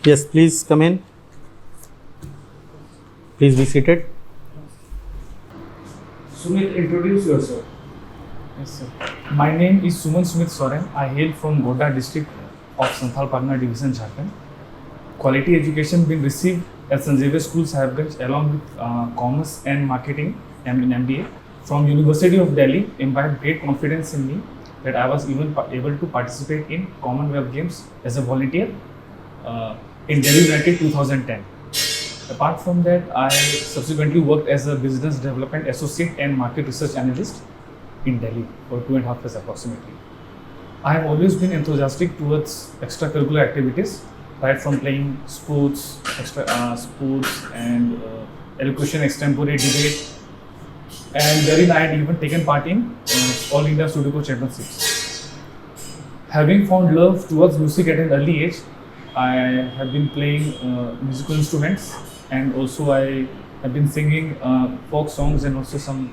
Yes, please come in. Please be seated. Sumit, introduce yourself. Yes, sir. My name is Sumit SOREN. I hail from Godda district of Santhal Pargana division, Jharkhand. Quality education been received at St. Xavier School, Sahabganj, along with commerce and marketing and in MBA from University of Delhi. Imbibed great confidence in me that I was even able to participate in Commonwealth Games as a volunteer in Delhi United 2010. Apart from that, I subsequently worked as a business development associate and market research analyst in Delhi for 2.5 years approximately. I have always been enthusiastic towards extracurricular activities, right from playing sports, sports and elocution, extempore debate, and wherein I had even taken part in All India Sudoku Championships. Having found love towards music at an early age, I have been playing musical instruments, and also I have been singing folk songs and also some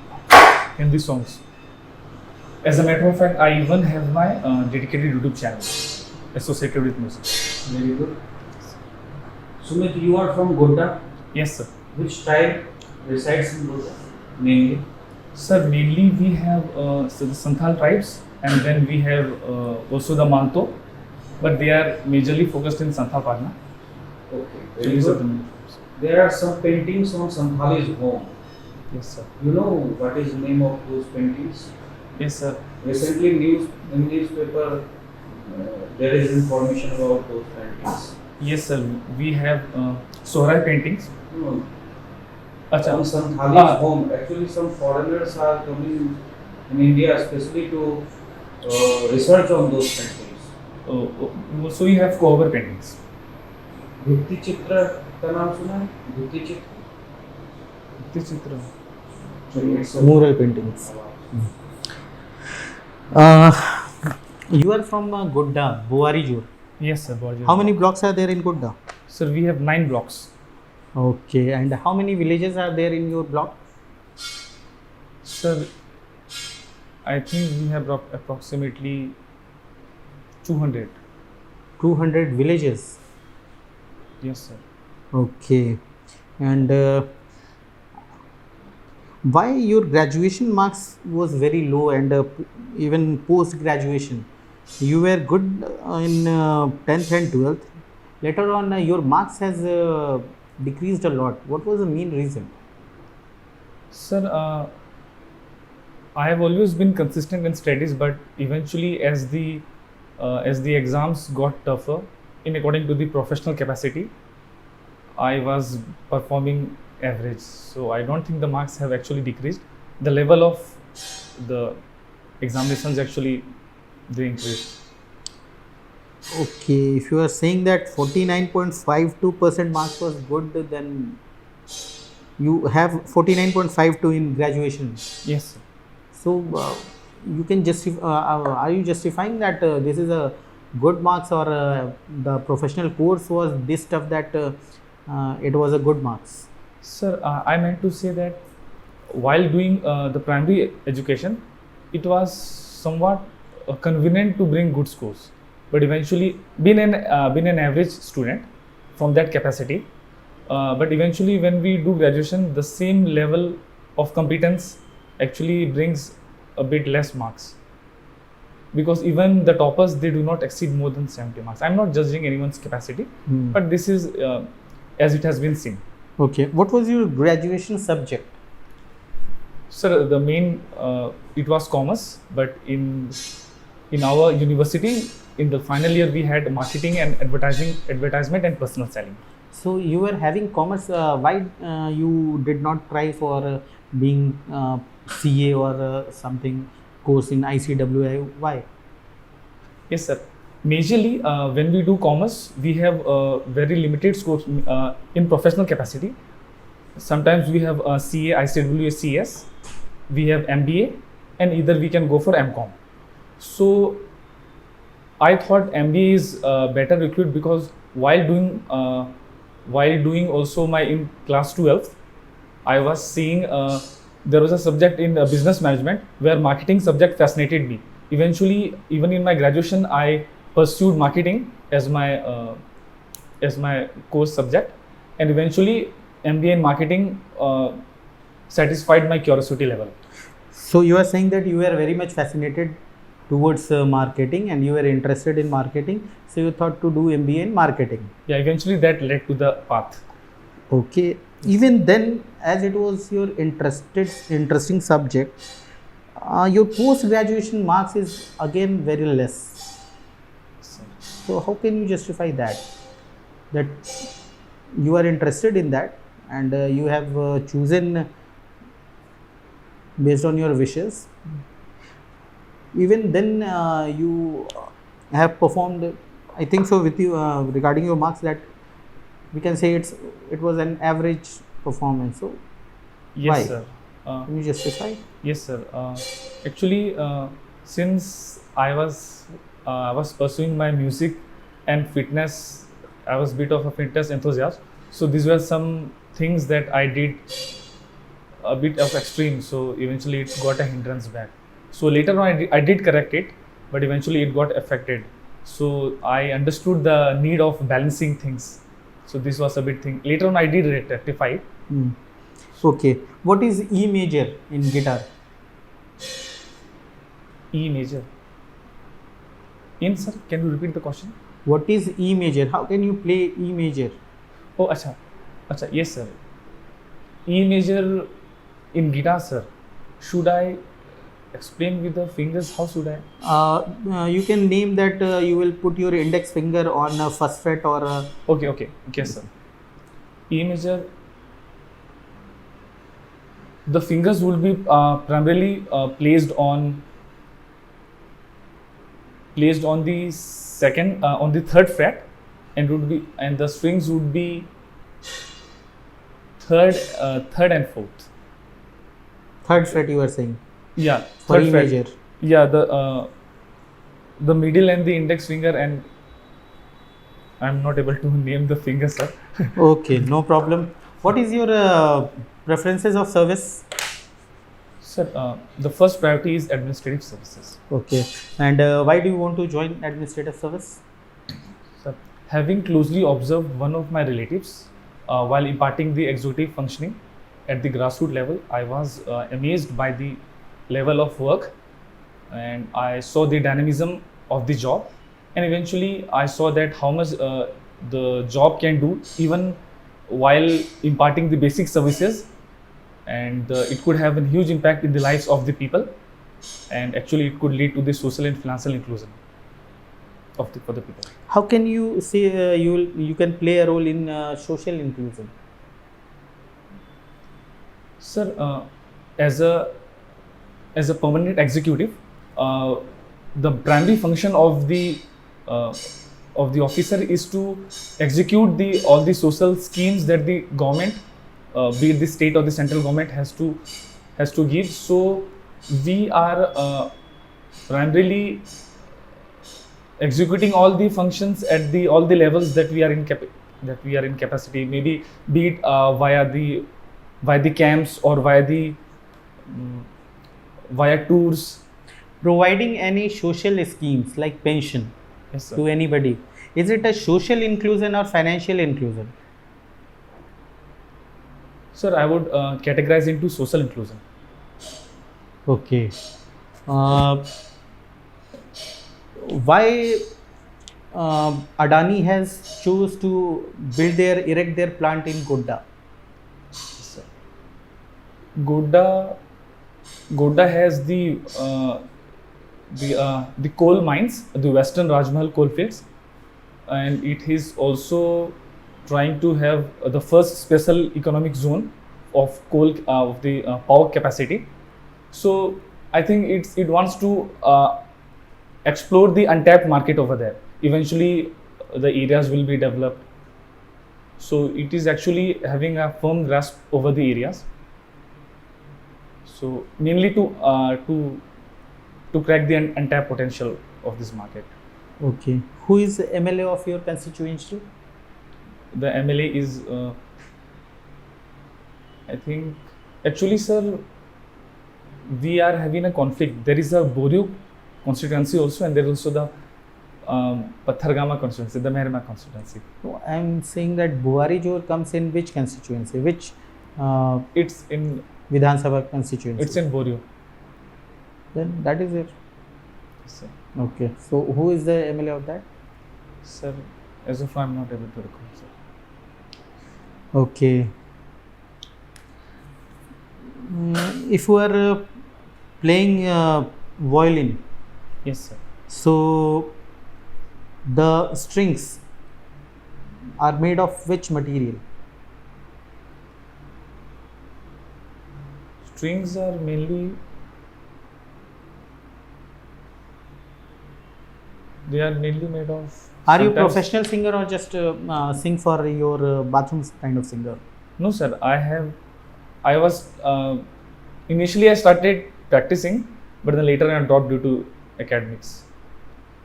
Hindi songs. As a matter of fact, I even have my dedicated YouTube channel associated with music. Very good. Sumit, you are from Godda. Yes, sir. Which tribe resides in Godda? Mainly. Sir, mainly we have so the Santhal tribes, and then we have also the Manto, but they are majorly focused in Santhal Pargana. Okay. So Very these are good. the main tribes. There are some paintings on Santhali's home. Yes, sir. You know what is the name of those paintings? Yes, sir. Recently, in newspaper, there is information about those paintings. Yes, sir. We have Sohrai paintings. No, Acha. on Santhali's home. Actually, some foreigners are coming in India especially to research on those paintings. So you have Kohver paintings. भित्ति चित्र का नाम सुना है? भित्ति चित्र? Mural paintings. You are from Godda, Bowarijur. Yes, sir. Borja. How many blocks are there in Godda? Sir, we have 9 blocks. Okay, and how many villages are there in your block? Sir, I think we have approximately 200. 200 villages. Yes, sir. Okay, and why your graduation marks was very low, and even post graduation you were good in 10th and 12th. Later on your marks has decreased a lot. What was the main reason? Sir, I have always been consistent in studies, but eventually as the exams got tougher, in according to the professional capacity, I was performing average. So I don't think the marks have actually decreased. The level of the examinations actually they increased. Okay, if you are saying that 49.52% marks was good, then you have 49.52 in graduation. Yes, sir. So you can justify. Are you justifying that this is a good marks, or the professional course was this tough that it was a good marks? Sir, I meant to say that while doing the primary education, it was somewhat convenient to bring good scores. But eventually, been an average student from that capacity. But eventually, when we do graduation, the same level of competence actually brings a bit less marks. Because even the toppers, they do not exceed more than 70 marks. I'm not judging anyone's capacity, but this is as it has been seen. Okay, what was your graduation subject? Sir, the main it was commerce, but in our university, in the final year, we had marketing and advertisement and personal selling. So you were having commerce. Why you did not try for being CA or something course in ICWI? Why? Yes, sir. Majorly, when we do commerce, we have very limited scopes in professional capacity. Sometimes we have CA, ICWA, CS. We have MBA, and either we can go for MCOM. So I thought MBA is better equipped, because while doing also my in class 12th, I was seeing there was a subject in business management where marketing subject fascinated me. Eventually, even in my graduation, I pursued marketing as my course subject, and eventually MBA in marketing satisfied my curiosity level. So you are saying that you were very much fascinated towards marketing and you were interested in marketing. So you thought to do MBA in marketing. Yeah, eventually that led to the path. Okay. Even then, as it was your interesting subject, your post graduation marks is again very less. So how can you justify that? That you are interested in that and you have chosen based on your wishes. Even then, you have performed. I think so with you regarding your marks that we can say it was an average performance. So Yes, why? sir. Can you justify? Yes, sir. Actually, since I was pursuing my music and fitness, I was a bit of a fitness enthusiast. So these were some things that I did a bit of extreme. So eventually, it got a hindrance back. So later on, I did correct it, but eventually it got affected. So I understood the need of balancing things. So this was a big thing. Later on, I did rectify it. Hmm. Okay. What is E major in guitar? E major. Sir, can you repeat the question? What is E major? How can you play E major? Oh, acha. Yes, sir. E major in guitar, sir. Should I explain with the fingers? How should I? You can name that you will put your index finger on first fret or Okay, sir. E major. The fingers will be primarily placed on the second, on the third fret, and the strings would be third and fourth. third fret you are saying Yeah, for third E fret. major. Yeah, the middle and the index finger, and I'm not able to name the finger, sir. Okay, no problem. What is your preferences of service? Sir, the first priority is administrative services. Okay, and why do you want to join administrative service? Sir, having closely observed one of my relatives while imparting the executive functioning at the grassroots level, I was amazed by the level of work, and I saw the dynamism of the job, and eventually I saw that how much the job can do even while imparting the basic services, and it could have a huge impact in the lives of the people, and actually it could lead to the social and financial inclusion for the people. How can you say you can play a role in social inclusion? Sir, as a permanent executive, the primary function of the officer is to execute all the social schemes that the government, be it the state or the central government, has to give. So we are primarily executing all the functions at all the levels that we are in capacity. Maybe be it via the camps or via tours. Providing any social schemes like pension Yes, sir. to anybody, is it a social inclusion or financial inclusion? Sir, I would categorize into social inclusion. Okay. Why Adani has chose to erect their plant in Godda? Yes, sir. Godda has the coal mines, the Western Rajmahal coalfields, and it is also trying to have the first special economic zone of coal of the power capacity. So I think it wants to explore the untapped market over there. Eventually, the areas will be developed. So it is actually having a firm grasp over the areas. So mainly to crack the untapped potential of this market. Okay. Who is the MLA of your constituency? The MLA is, I think, actually, sir, we are having a conflict. There is a Boru constituency also, and there is also the Pathargama constituency, the Mehrima constituency. So I am saying that Buhari Jor comes in which constituency? Which It's in Vidhan Sabha constituency? it's in Borio. Then that is it. Yes, sir. Okay. So who is the MLA of that? Sir, as of now, I'm not able to recall, sir. Okay. If you are playing violin, Yes, sir. so the strings are made of which material? Strings are mainly made of. Are you sometimes- professional singer or just sing for your bathroom kind of singer? No, sir. I was initially I started practicing, but then later I dropped due to academics.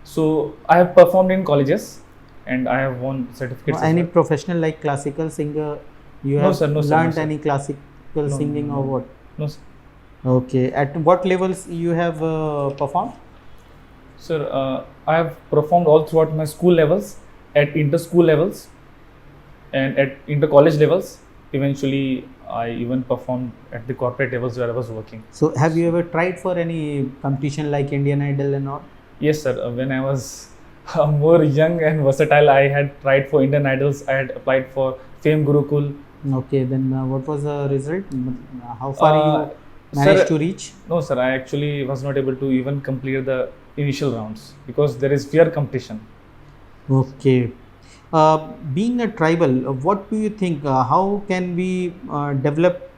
So I have performed in colleges, and I have won certificates. as Any well. professional like classical singer? You No, have sir, no, sir, learned no, sir. any classical singing no. or what? No, sir. Okay. At what levels you have performed? Sir, I have performed all throughout my school levels, at inter-school levels, and at inter-college levels. Eventually, I even performed at the corporate levels where I was working. So have you ever tried for any competition like Indian Idol and all? Yes, sir. When I was more young and versatile, I had tried for Indian Idols. I had applied for Fame Gurukul. Okay, then what was the result? How far you sir, managed to reach? No, sir. I actually was not able to even complete the initial rounds because there is fair competition. Okay. Being a tribal, what do you think? How can we develop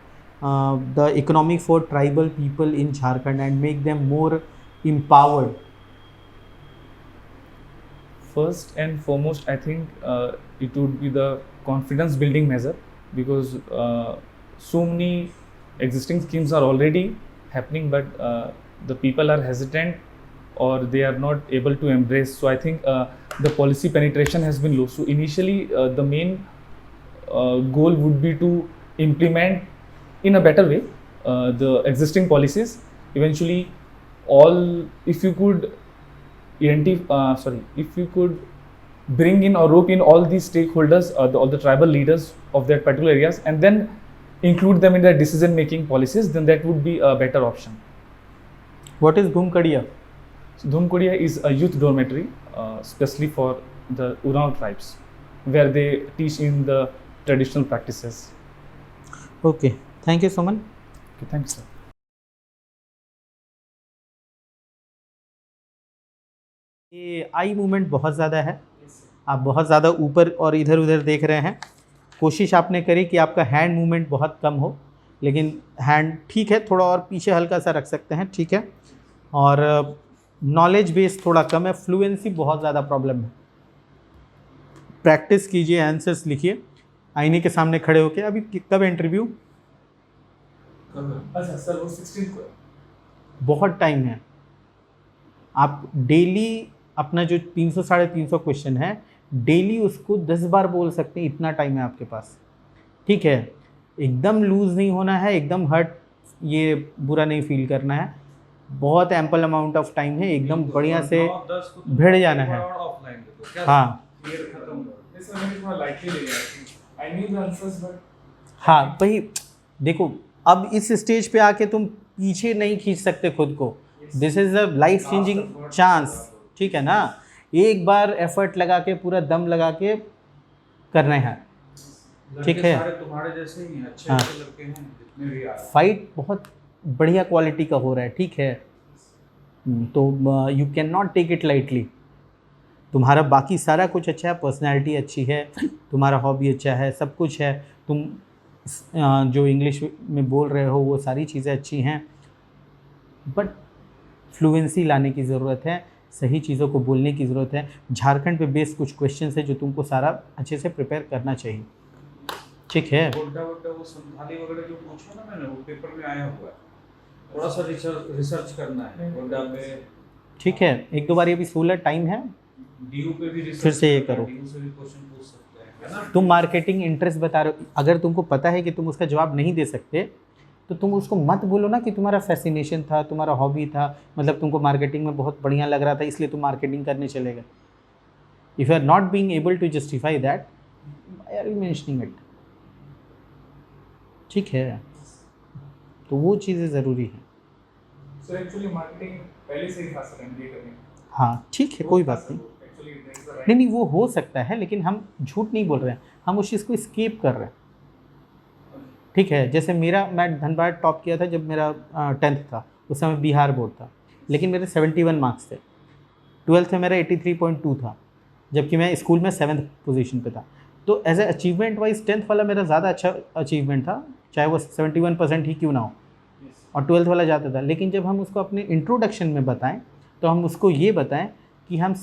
the economy for tribal people in Jharkhand and make them more empowered? First and foremost, I think it would be the confidence building measure, because so many existing schemes are already happening, but the people are hesitant or they are not able to embrace. So I think the policy penetration has been low. So initially the main goal would be to implement in a better way the existing policies. Eventually, if you could if you could bring in or rope in all these stakeholders, all the tribal leaders of that particular areas, and then include them in their decision making policies, then that would be a better option. What is Dhumkadiya? So Dhumkadiya is a youth dormitory, especially for the Ural tribes, where they teach in the traditional practices. Okay, thank you, Suman. Okay, thanks, sir. ये eye movement बहुत ज़्यादा है, आप बहुत ज़्यादा ऊपर और इधर उधर देख रहे हैं। कोशिश आपने करी कि आपका हैंड मूवमेंट बहुत कम हो, लेकिन हैंड ठीक है, थोड़ा और पीछे हल्का सा रख सकते हैं, ठीक है। और नॉलेज बेस थोड़ा कम है, फ्लुएंसी बहुत ज़्यादा प्रॉब्लम है। प्रैक्टिस कीजिए, आंसर्स लिखिए आईने के सामने खड़े होके। अभी कब इंटरव्यू? अच्छा सर, वो 16 को। बहुत टाइम है। आप डेली अपना जो 300 साढ़े 300 क्वेश्चन है, डेली उसको 10 बार बोल सकते हैं, इतना टाइम है आपके पास, ठीक है। एकदम लूज़ नहीं होना है, एकदम हर्ट ये बुरा नहीं फील करना है। बहुत एम्पल अमाउंट ऑफ टाइम है, एकदम बढ़िया से भिड़ जाना है। हाँ हाँ, वही देखो, अब इस स्टेज पे आके तुम पीछे नहीं खींच सकते खुद को। This is a life changing chance, ठीक है ना। एक बार एफर्ट लगा के, पूरा दम लगा के करना है, ठीक है। तुम्हारे जैसे ही अच्छे हाँ। अच्छे लड़के हैं जितने भी आ रहे हैं। फाइट बहुत बढ़िया क्वालिटी का हो रहा है, ठीक है। तो you can not take it lightly. तुम्हारा बाकी सारा कुछ अच्छा है, पर्सनैलिटी अच्छी है, तुम्हारा हॉबी अच्छा है, सब कुछ है। तुम जो इंग्लिश में बोल रहे हो वो सारी चीज़ें अच्छी हैं, बट फ्लुएंसी लाने की ज़रूरत है, सही चीज़ों को बोलने की ज़रूरत है। झारखंड पे बेस्ड कुछ क्वेश्चंस है जो तुमको सारा अच्छे से प्रिपेयर करना चाहिए, ठीक है। गोड्डा वो संथाली वगैरह जो पूछा ना मैंने, वो पेपर में आया हुआ है। थोड़ा सा रिसर्च करना है गोड्डा पे, ठीक है। एक दो बार ये भी 16 टाइम है, डीयू पे भी रिसर्च फिर से ये करो। डीयू से भी क्वेश्चन पूछ सकते हैं, है ना। तुम मार्केटिंग इंटरेस्ट बता रहे हो, अगर तुमको पता है कि तुम उसका जवाब नहीं दे सकते तो तुम उसको मत बोलो ना कि तुम्हारा फैसिनेशन था, तुम्हारा हॉबी था, मतलब तुमको मार्केटिंग में बहुत बढ़िया लग रहा था इसलिए तुम मार्केटिंग करने चले गए। If you are not being able to justify that, why are you mentioning it? ठीक है, तो वो चीज़ें ज़रूरी हैं। सर एक्चुअली मार्केटिंग पहले से ही था सर एमबीए करने में। हाँ ठीक है, कोई बात नहीं। एक्चुअली नहीं नहीं, वो हो सकता है, लेकिन हम झूठ नहीं बोल रहे हैं, हम उस चीज़ को स्केप कर रहे हैं। ठीक है, जैसे मैं धनबाद टॉप किया था जब मेरा 10th था, उस समय बिहार बोर्ड था, लेकिन मेरे 71 मार्क्स थे। 12th में मेरा 83.2 था, जबकि मैं स्कूल में 7th पोजीशन पे था। तो as a achievement wise 10th वाला मेरा ज़्यादा अच्छा अचीवमेंट था, चाहे वो 71% ही क्यों ना हो, और 12th वाला ज़्यादा था। लेकिन जब हम उसको अपने इंट्रोडक्शन में बताएं तो हम उसको ये बताएं कि हम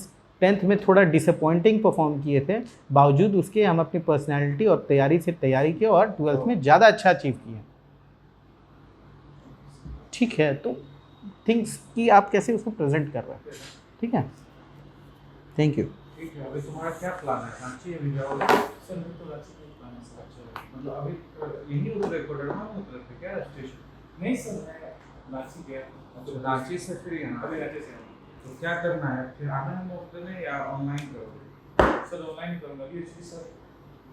10th में थोड़ा डिसअपॉइंटिंग परफॉर्म किए थे, बावजूद उसके हम अपनी पर्सनैलिटी और तैयारी की और 12th में ज़्यादा अच्छा अचीव किए। ठीक है, तो थिंग्स कि आप कैसे उसको प्रेजेंट कर रहे हैं। ठीक है, थैंक यू। ठीक है, अभी तुम्हारा क्या प्लान है? रांची अभी जाओगे? सर मैं तो रांची का प्लान है सर। अच्छा, मतलब अभी यही उधर कोडरमा में उतरे थे क्या स्टेशन? नहीं सर, मैं रांची गया। अच्छा, रांची से फिर यहाँ अभी रांची से आया। तो क्या करना है फिर? आना है मोर्चे या ऑनलाइन करोगे? सर ऑनलाइन करूँगा अभी एक्चुअली सर।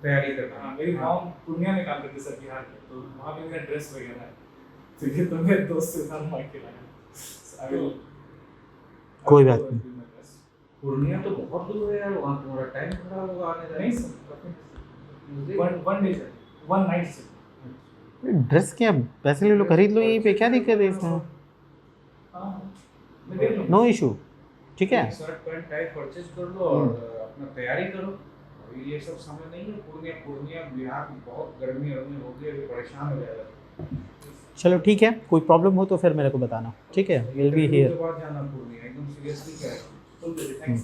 तैयारी करना है। हाँ, मेरी मॉम पूर्णिया में काम करती है सर, बिहार में, तो वहाँ पे मेरा ड्रेस वगैरह है, तो ये तो मेरे दोस्त के साथ मार के लाया। कोई बात नहीं। पूर्णिया तो बहुत दूर है यार, वहाँ तुम्हारा टाइम खराब होगा आने जाने। नहीं sir, one day sir, one night sir. Dress क्या पैसे ले लो, खरीद लो यहीं पे, क्या दिक्कत है इसमें? हाँ मैं देख लूँगा। No issue. ठीक है, शर्ट पैंट टाइप परचेज कर लो और अपना तैयारी करो। अभी ये सब समय नहीं है। पूर्णिया बिहार में बहुत गर्मी होगी, अभी परेशान हो जाएगा। चलो ठीक है, कोई प्रॉब्लम हो तो फिर मेरे को बताना। ठीक है, विल बी हियर। बाद जाना पूर्णिया, एकदम सीरियसली क्या है। थैंक्स।